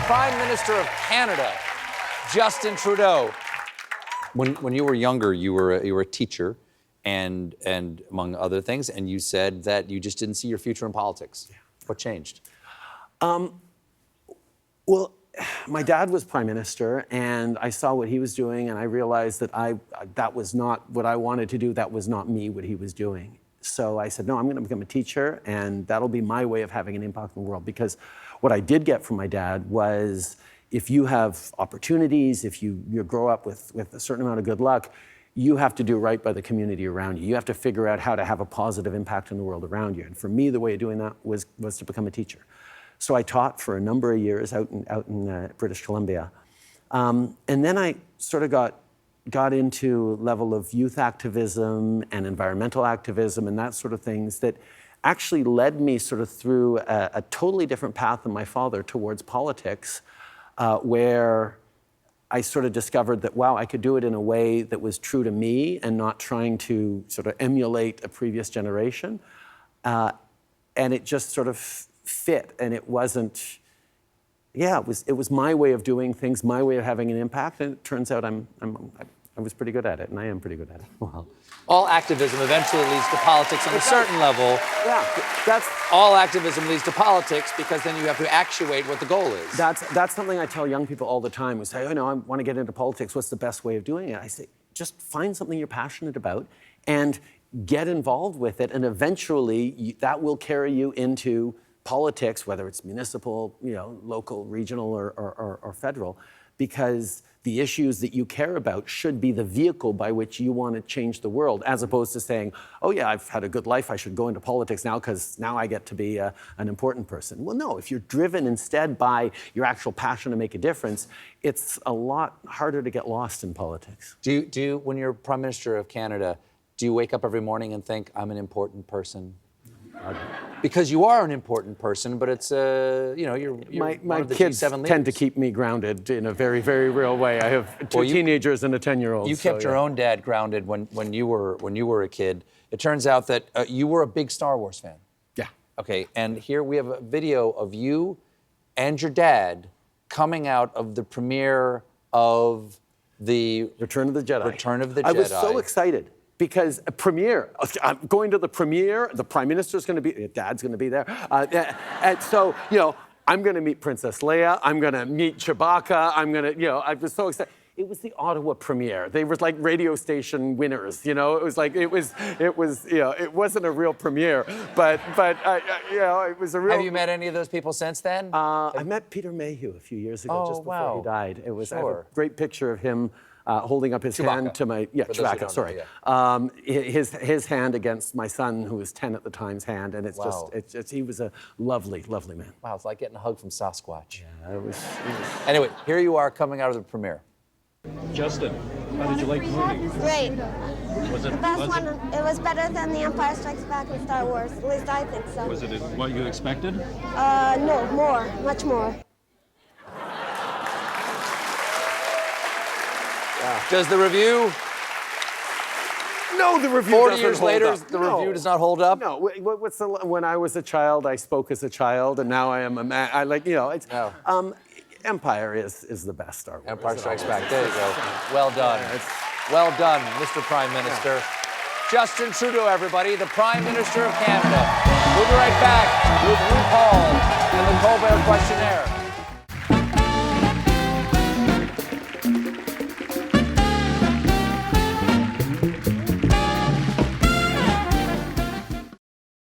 Prime Minister of Canada, Justin Trudeau. When you were younger, you were a teacher, and among other things, and you said that you just didn't see your future in politics. Yeah. What changed? Well, my dad was prime minister, and I saw what he was doing, and I realized that that was not what I wanted to do. That was not me, what he was doing. So I said, no, I'm going to become a teacher, and that'll be my way of having an impact in the world. Because what I did get from my dad was, if you have opportunities, if you grow up with a certain amount of good luck, you have to do right by the community around you. You have to figure out how to have a positive impact in the world around you. And for me, the way of doing that was to become a teacher. So I taught for a number of years out in British Columbia. And then I sort of got into a level of youth activism and environmental activism and that sort of things that actually led me sort of through a totally different path than my father towards politics, where I sort of discovered that, wow, I could do it in a way that was true to me and not trying to sort of emulate a previous generation. And it just sort of fit, and it wasn't, it was my way of doing things, my way of having an impact, and it turns out I was pretty good at it, and I am pretty good at it. Well, all activism eventually leads to politics on a certain level. Yeah, all activism leads to politics because then you have to actuate what the goal is. That's something I tell young people all the time who say, oh, no, I want to get into politics. What's the best way of doing it? I say, just find something you're passionate about and get involved with it, and eventually that will carry you into politics, whether it's municipal, local, regional, or federal, because the issues that you care about should be the vehicle by which you want to change the world, as opposed to saying, oh yeah, I've had a good life, I should go into politics now because now I get to be an important person. Well, no, if you're driven instead by your actual passion to make a difference, it's a lot harder to get lost in politics. Do you, when you're Prime Minister of Canada, do you wake up every morning and think, I'm an important person? Because you are an important person, but it's you're my kids tend to keep me grounded in a very, very real way. I have two teenagers and a 10-year-old. You kept your own dad grounded when you were a kid. It turns out that you were a big Star Wars fan. Yeah. Okay, and here we have a video of you and your dad coming out of the premiere of the Return of the Jedi. Return of the Jedi. I was so excited. Because a premiere, I'm going to the premiere, the Prime Minister's going to be, Dad's going to be there. And so, I'm going to meet Princess Leia, I'm going to meet Chewbacca, I was so excited. It was the Ottawa premiere. They were like radio station winners, It was like, it wasn't a real premiere, but it was a real. Have you met any of those people since then? I met Peter Mayhew a few years ago, just before he died. I have a great picture of him holding up his hand to my, Chewbacca, sorry. His hand against my son, who was 10 at the time's hand, and it's he was a lovely, lovely man. Wow, it's like getting a hug from Sasquatch. Yeah, it was. Anyway, here you are coming out of the premiere. Justin, how did you like the movie? Great. Was it the best one? It was better than The Empire Strikes Back and Star Wars. At least I think so. Was it what you expected? No, more, much more. Does the review? No, the review 40 doesn't years hold later, up. the review does not hold up? No, when I was a child, I spoke as a child, and now I am a man. Empire is the best Star Wars. Empire Strikes Back. There you go. Well done. Well done, Mr. Prime Minister. Yeah. Justin Trudeau, everybody, the Prime Minister of Canada. We'll be right back with RuPaul and the Colbert Questionnaire.